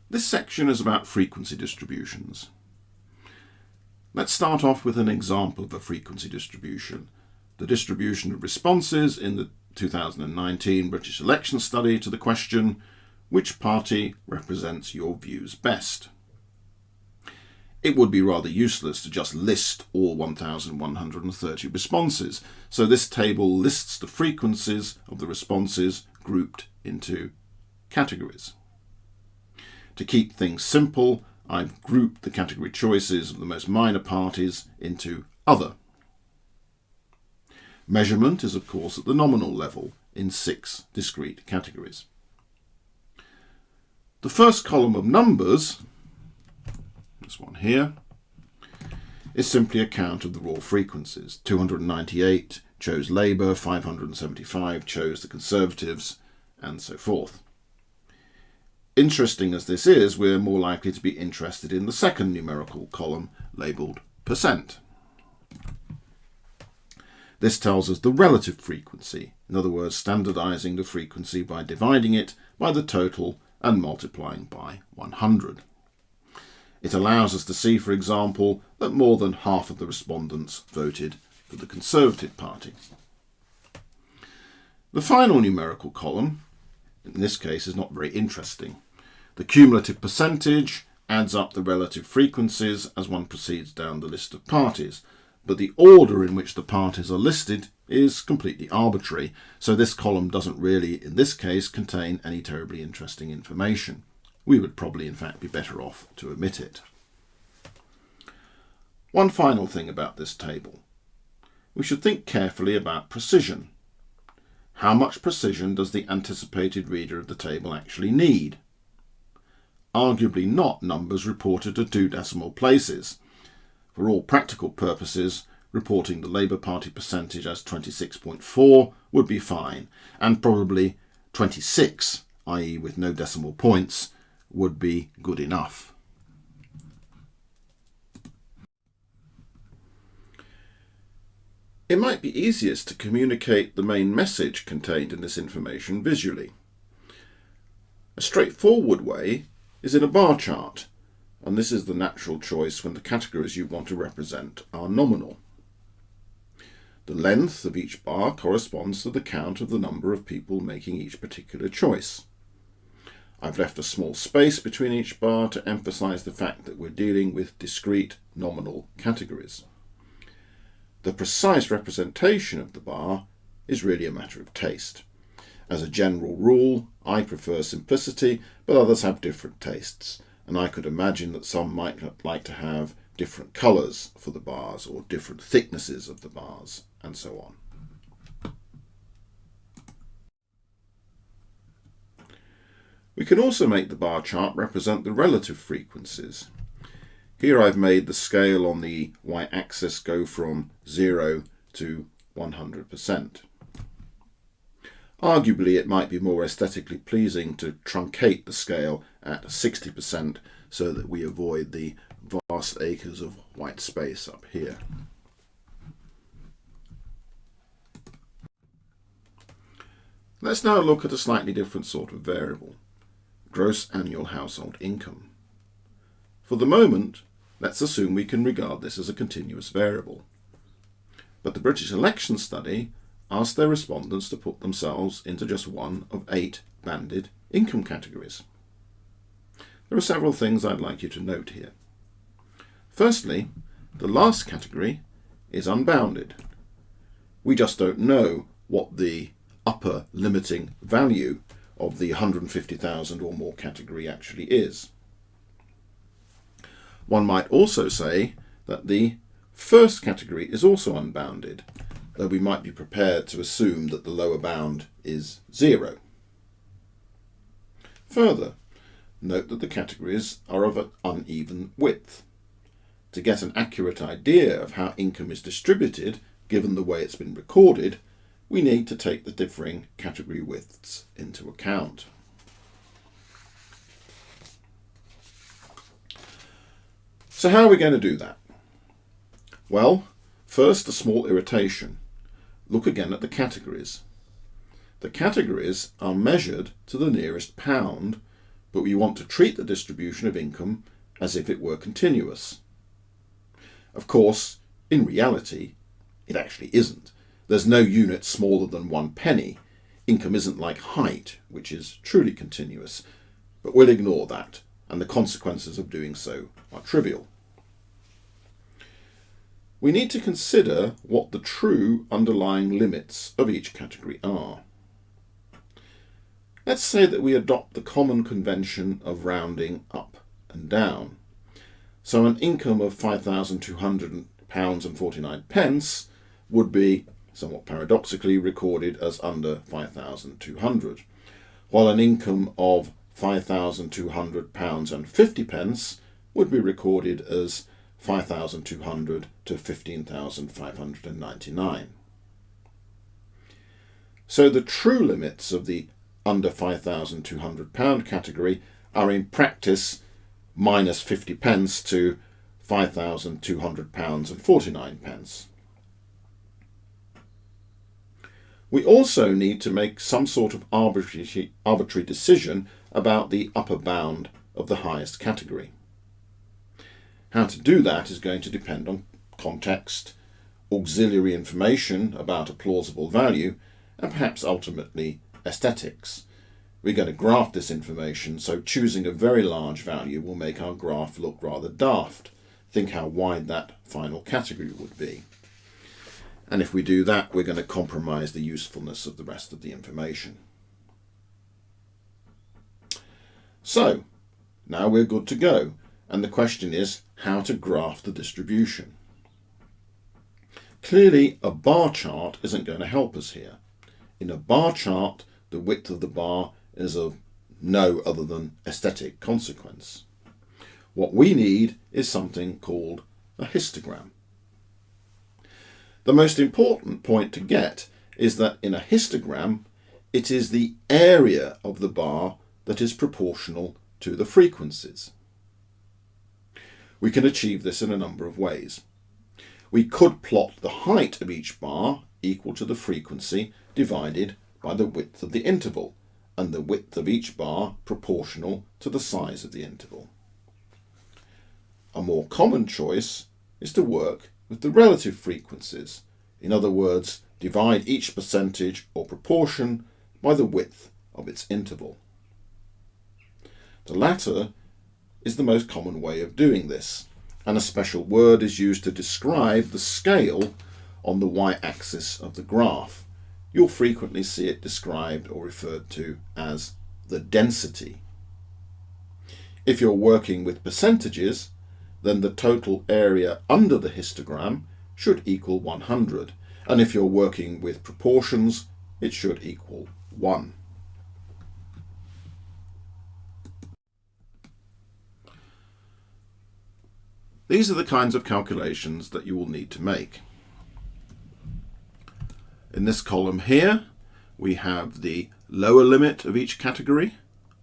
This section is about frequency distributions. Let's start off with an example of a frequency distribution, the distribution of responses in the 2019 British election study to the question, which party represents your views best? It would be rather useless to just list all 1,130 responses, so this table lists the frequencies of the responses grouped into categories. To keep things simple, I've grouped the category choices of the most minor parties into other. Measurement is of course at the nominal level in 6 discrete categories. The first column of numbers, this one here, is simply a count of the raw frequencies. 298 chose Labour, 575 chose the Conservatives, and so forth. Interesting as this is, we're more likely to be interested in the second numerical column labelled %. This tells us the relative frequency, in other words standardising the frequency by dividing it by the total and multiplying by 100. It allows us to see, for example, that more than half of the respondents voted for the Conservative Party. The final numerical column, in this case, is not very interesting. The cumulative percentage adds up the relative frequencies as one proceeds down the list of parties, but the order in which the parties are listed is completely arbitrary, so this column doesn't really, in this case, contain any terribly interesting information. We would probably, in fact, be better off to omit it. One final thing about this table. We should think carefully about precision. How much precision does the anticipated reader of the table actually need? Arguably not numbers reported to 2 decimal places. For all practical purposes, reporting the Labour Party percentage as 26.4 would be fine, and probably 26, i.e. with no decimal points, would be good enough. It might be easiest to communicate the main message contained in this information visually. A straightforward way is in a bar chart, and this is the natural choice when the categories you want to represent are nominal. The length of each bar corresponds to the count of the number of people making each particular choice. I've left a small space between each bar to emphasize the fact that we're dealing with discrete nominal categories. The precise representation of the bar is really a matter of taste. As a general rule, I prefer simplicity, but others have different tastes, and I could imagine that some might like to have different colours for the bars or different thicknesses of the bars, and so on. We can also make the bar chart represent the relative frequencies. Here I've made the scale on the y-axis go from 0 to 100%. Arguably, it might be more aesthetically pleasing to truncate the scale at 60% so that we avoid the vast acres of white space up here. Let's now look at a slightly different sort of variable, gross annual household income. For the moment, let's assume we can regard this as a continuous variable. But the British election study asked their respondents to put themselves into just one of 8 banded income categories. There are several things I'd like you to note here. Firstly, the last category is unbounded. We just don't know what the upper limiting value of the 150,000 or more category actually is. One might also say that the first category is also unbounded, though we might be prepared to assume that the lower bound is 0. Further, note that the categories are of an uneven width. To get an accurate idea of how income is distributed, given the way it's been recorded, we need to take the differing category widths into account. So how are we going to do that? Well, first a small irritation. Look again at the categories. The categories are measured to the nearest pound, but we want to treat the distribution of income as if it were continuous. Of course, in reality, it actually isn't. There's no unit smaller than 1 penny. Income isn't like height, which is truly continuous, but we'll ignore that, and the consequences of doing so are trivial. We need to consider what the true underlying limits of each category are. Let's say that we adopt the common convention of rounding up and down. So an income of £5,200.49 would be, somewhat paradoxically, recorded as under 5,200, while an income of £5,200.50 would be recorded as 5,200 to 15,599. So the true limits of the under £5,200 category are in practice minus 50 pence to £5,200.49. We also need to make some sort of arbitrary decision about the upper bound of the highest category. How to do that is going to depend on context, auxiliary information about a plausible value, and perhaps ultimately aesthetics. We're going to graph this information, so choosing a very large value will make our graph look rather daft. Think how wide that final category would be. And if we do that, we're going to compromise the usefulness of the rest of the information. So, now we're good to go, and the question is how to graph the distribution. Clearly, a bar chart isn't going to help us here. In a bar chart, the width of the bar is of no other than aesthetic consequence. What we need is something called a histogram. The most important point to get is that in a histogram, it is the area of the bar that is proportional to the frequencies. We can achieve this in a number of ways. We could plot the height of each bar equal to the frequency divided by the width of the interval, and the width of each bar proportional to the size of the interval. A more common choice is to work with the relative frequencies. In other words, divide each percentage or proportion by the width of its interval. The latter is the most common way of doing this, and a special word is used to describe the scale on the y-axis of the graph. You'll frequently see it described or referred to as the density. If you're working with percentages, then the total area under the histogram should equal 100, and if you're working with proportions, it should equal 1. These are the kinds of calculations that you will need to make. In this column here, we have the lower limit of each category,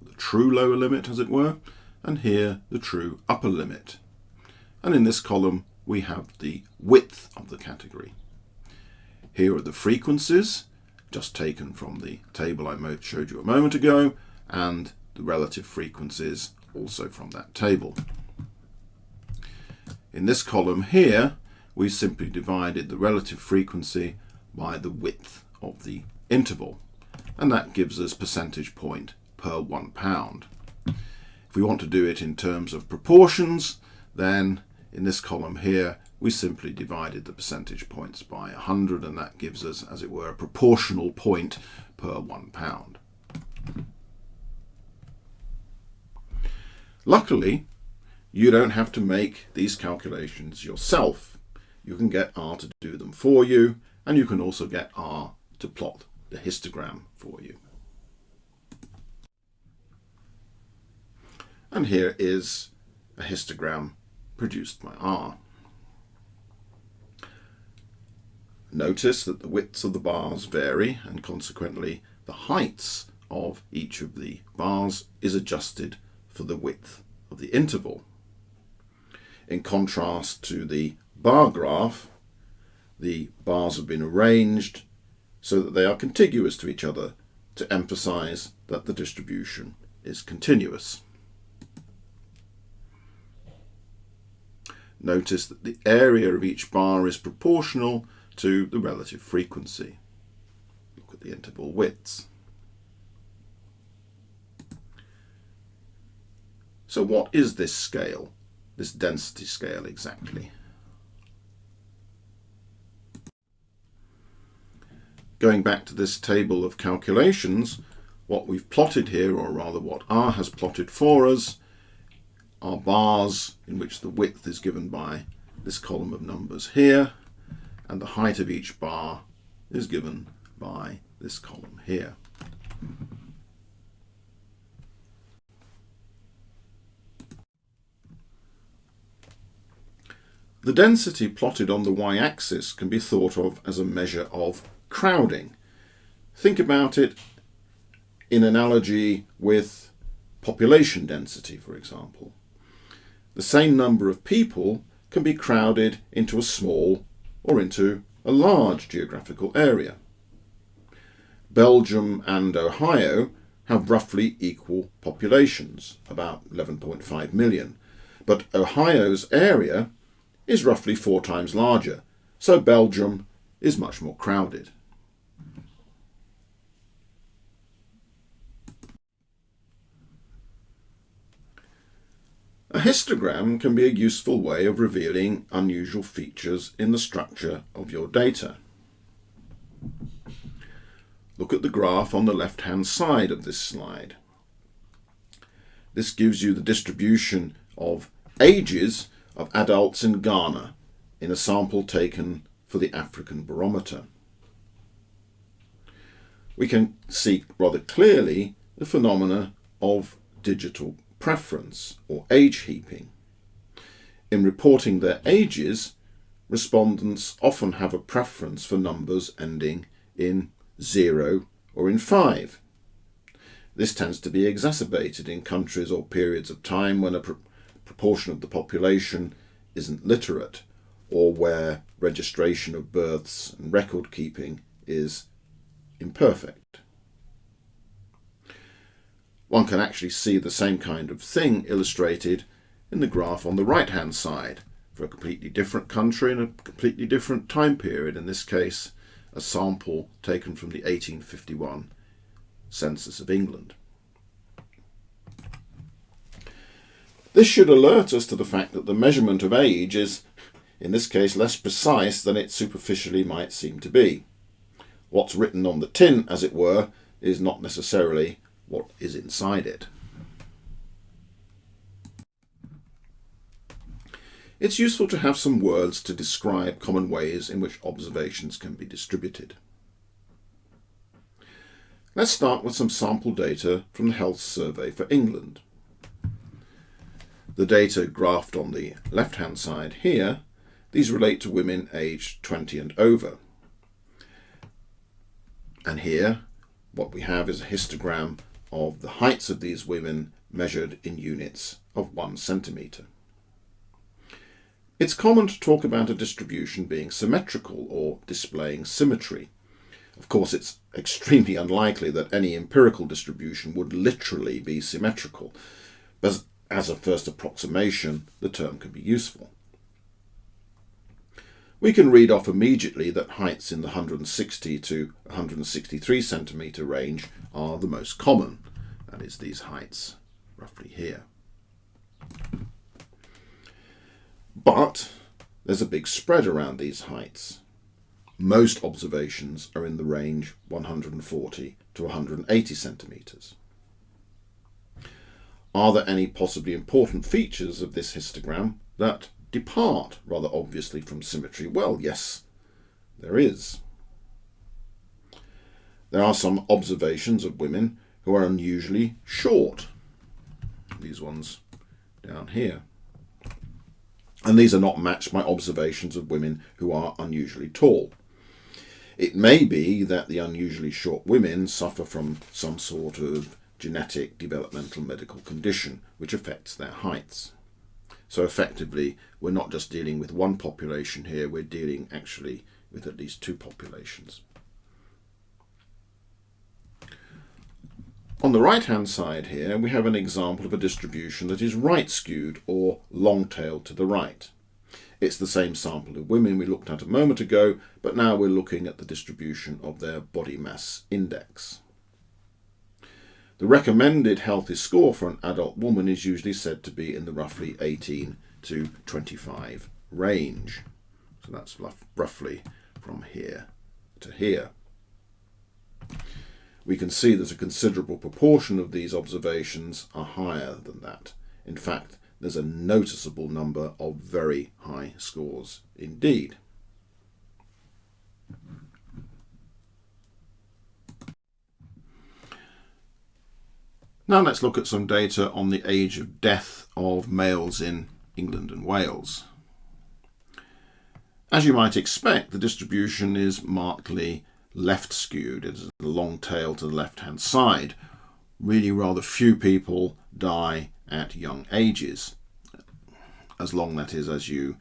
the true lower limit as it were, and here the true upper limit. And in this column, we have the width of the category. Here are the frequencies, just taken from the table I showed you a moment ago, and the relative frequencies also from that table. In this column here, we simply divided the relative frequency by the width of the interval, and that gives us percentage point per £1. If we want to do it in terms of proportions, then in this column here, we simply divided the percentage points by 100, and that gives us, as it were, a proportional point per £1. Luckily, you don't have to make these calculations yourself. You can get R to do them for you, and you can also get R to plot the histogram for you. And here is a histogram produced by R. Notice that the widths of the bars vary, and consequently the heights of each of the bars is adjusted for the width of the interval. In contrast to the bar graph, the bars have been arranged so that they are contiguous to each other to emphasize that the distribution is continuous. Notice that the area of each bar is proportional to the relative frequency. Look at the interval widths. So what is this scale, this density scale exactly? Going back to this table of calculations, what we've plotted here, or rather what R has plotted for us, are bars in which the width is given by this column of numbers here, and the height of each bar is given by this column here. The density plotted on the y-axis can be thought of as a measure of crowding. Think about it in analogy with population density, for example. The same number of people can be crowded into a small or into a large geographical area. Belgium and Ohio have roughly equal populations, about 11.5 million, but Ohio's area is roughly 4 times larger, so Belgium is much more crowded. A histogram can be a useful way of revealing unusual features in the structure of your data. Look at the graph on the left-hand side of this slide. This gives you the distribution of ages of adults in Ghana in a sample taken for the African Barometer. We can see rather clearly the phenomena of digital preference or age heaping. In reporting their ages, respondents often have a preference for numbers ending in 0 or in 5. This tends to be exacerbated in countries or periods of time when a proportion of the population isn't literate, or where registration of births and record keeping is imperfect. One can actually see the same kind of thing illustrated in the graph on the right-hand side for a completely different country and a completely different time period, in this case a sample taken from the 1851 census of England. This should alert us to the fact that the measurement of age is, in this case, less precise than it superficially might seem to be. What's written on the tin, as it were, is not necessarily what is inside it. It's useful to have some words to describe common ways in which observations can be distributed. Let's start with some sample data from the Health Survey for England. The data graphed on the left-hand side here, these relate to women aged 20 and over. And here, what we have is a histogram of the heights of these women measured in units of 1 centimetre. It's common to talk about a distribution being symmetrical or displaying symmetry. Of course, it's extremely unlikely that any empirical distribution would literally be symmetrical, but as a first approximation, the term can be useful. We can read off immediately that heights in the 160 to 163 centimetre range are the most common, that is, these heights roughly here. But there's a big spread around these heights. Most observations are in the range 140 to 180 centimetres. Are there any possibly important features of this histogram that depart rather obviously from symmetry? Well, yes, there is. There are some observations of women who are unusually short. These ones down here. And these are not matched by observations of women who are unusually tall. It may be that the unusually short women suffer from some sort of genetic, developmental, medical condition which affects their heights. So effectively, we're not just dealing with one population here, we're dealing actually with at least 2 populations. On the right-hand side here, we have an example of a distribution that is right-skewed or long-tailed to the right. It's the same sample of women we looked at a moment ago, but now we're looking at the distribution of their body mass index. The recommended healthy score for an adult woman is usually said to be in the roughly 18 to 25 range. So that's roughly from here to here. We can see that a considerable proportion of these observations are higher than that. In fact, there's a noticeable number of very high scores indeed. Now let's look at some data on the age of death of males in England and Wales. As you might expect, the distribution is markedly left skewed. It is a long tail to the left-hand side. Really rather few people die at young ages, as long, that is, as you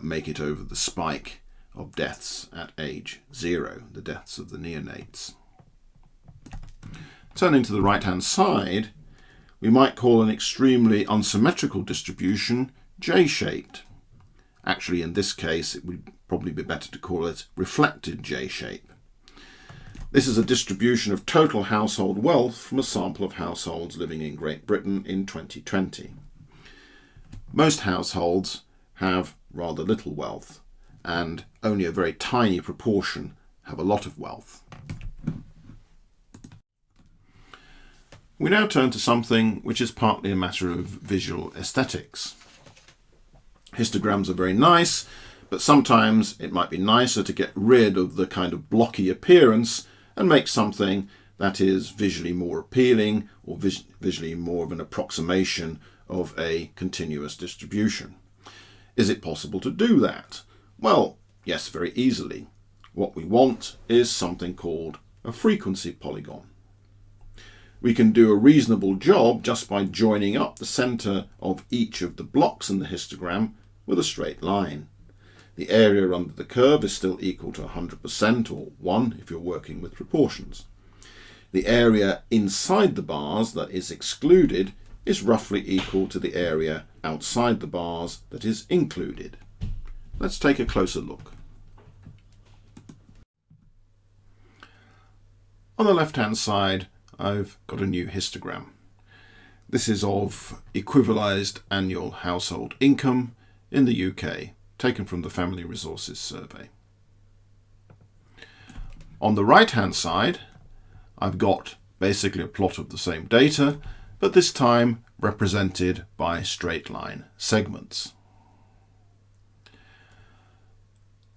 make it over the spike of deaths at age 0, the deaths of the neonates. Turning to the right-hand side, we might call an extremely unsymmetrical distribution J-shaped. Actually, in this case, it would probably be better to call it reflected J-shape. This is a distribution of total household wealth from a sample of households living in Great Britain in 2020. Most households have rather little wealth, and only a very tiny proportion have a lot of wealth. We now turn to something which is partly a matter of visual aesthetics. Histograms are very nice, but sometimes it might be nicer to get rid of the kind of blocky appearance and make something that is visually more appealing or visually more of an approximation of a continuous distribution. Is it possible to do that? Well, yes, very easily. What we want is something called a frequency polygon. We can do a reasonable job just by joining up the centre of each of the blocks in the histogram with a straight line. The area under the curve is still equal to 100% or 1 if you're working with proportions. The area inside the bars that is excluded is roughly equal to the area outside the bars that is included. Let's take a closer look. On the left-hand side, I've got a new histogram. This is of equivalized annual household income in the UK, taken from the Family Resources Survey. On the right-hand side, I've got basically a plot of the same data, but this time represented by straight line segments.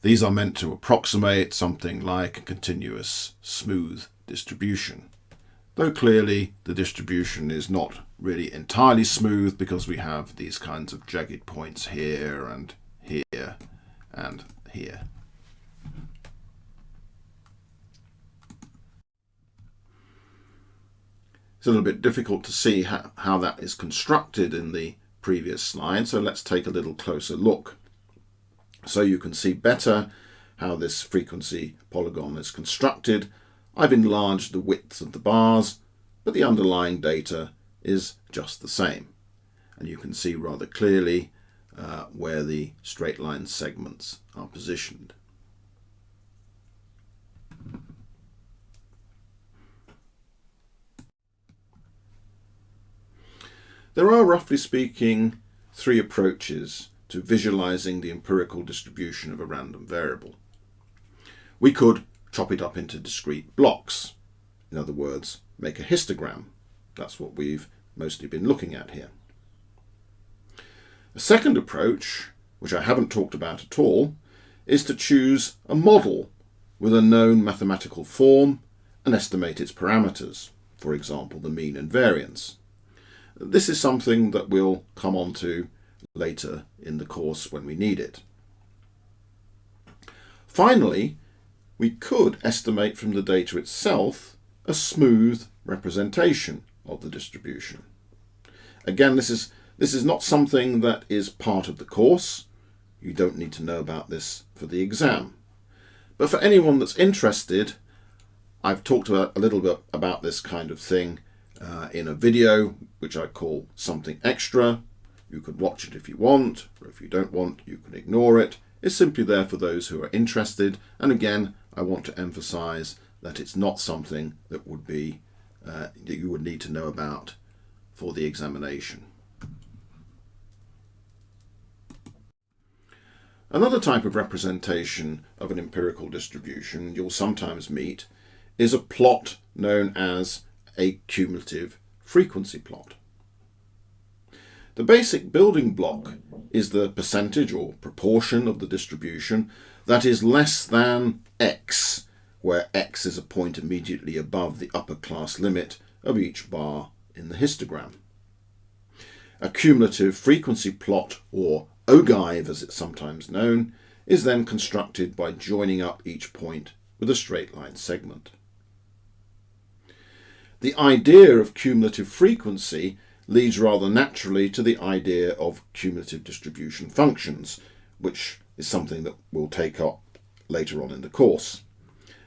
These are meant to approximate something like a continuous smooth distribution, though clearly the distribution is not really entirely smooth because we have these kinds of jagged points here and here and here. It's a little bit difficult to see how that is constructed in the previous slide, so let's take a little closer look. So you can see better how this frequency polygon is constructed. I've enlarged the width of the bars, but the underlying data is just the same. And you can see rather clearly where the straight line segments are positioned. There are, roughly speaking, 3 approaches to visualizing the empirical distribution of a random variable. We could chop it up into discrete blocks. In other words, make a histogram. That's what we've mostly been looking at here. A second approach, which I haven't talked about at all, is to choose a model with a known mathematical form and estimate its parameters, for example, the mean and variance. This is something that we'll come on to later in the course when we need it. Finally, we could estimate from the data itself a smooth representation of the distribution. Again, this is not something that is part of the course. You don't need to know about this for the exam. But for anyone that's interested, I've talked a little bit about this kind of thing in a video, which I call something extra. You can watch it if you want, or if you don't want, you can ignore it. It's simply there for those who are interested. And again, I want to emphasize that it's not something that would be that you would need to know about for the examination. Another type of representation of an empirical distribution you'll sometimes meet is a plot known as a cumulative frequency plot. The basic building block is the percentage or proportion of the distribution that is less than x, where x is a point immediately above the upper class limit of each bar in the histogram. A cumulative frequency plot, or ogive as it's sometimes known, is then constructed by joining up each point with a straight line segment. The idea of cumulative frequency leads rather naturally to the idea of cumulative distribution functions, which is something that we'll take up later on in the course,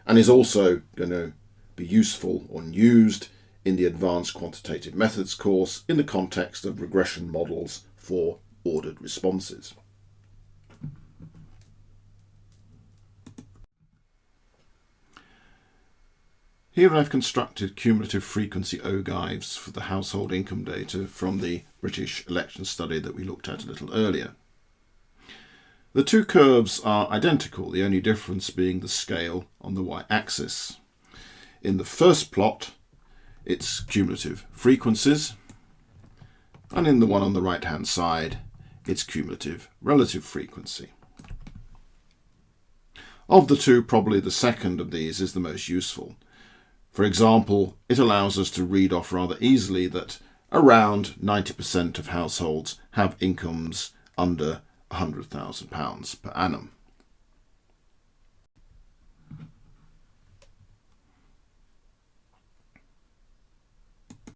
and is also going to be useful or used in the Advanced Quantitative Methods course in the context of regression models for ordered responses. Here I've constructed cumulative frequency ogives for the household income data from the British election study that we looked at a little earlier. The two curves are identical, the only difference being the scale on the y-axis. In the first plot, it's cumulative frequencies, and in the one on the right-hand side, it's cumulative relative frequency. Of the two, probably the second of these is the most useful. For example, it allows us to read off rather easily that around 90% of households have incomes under £100,000 per annum.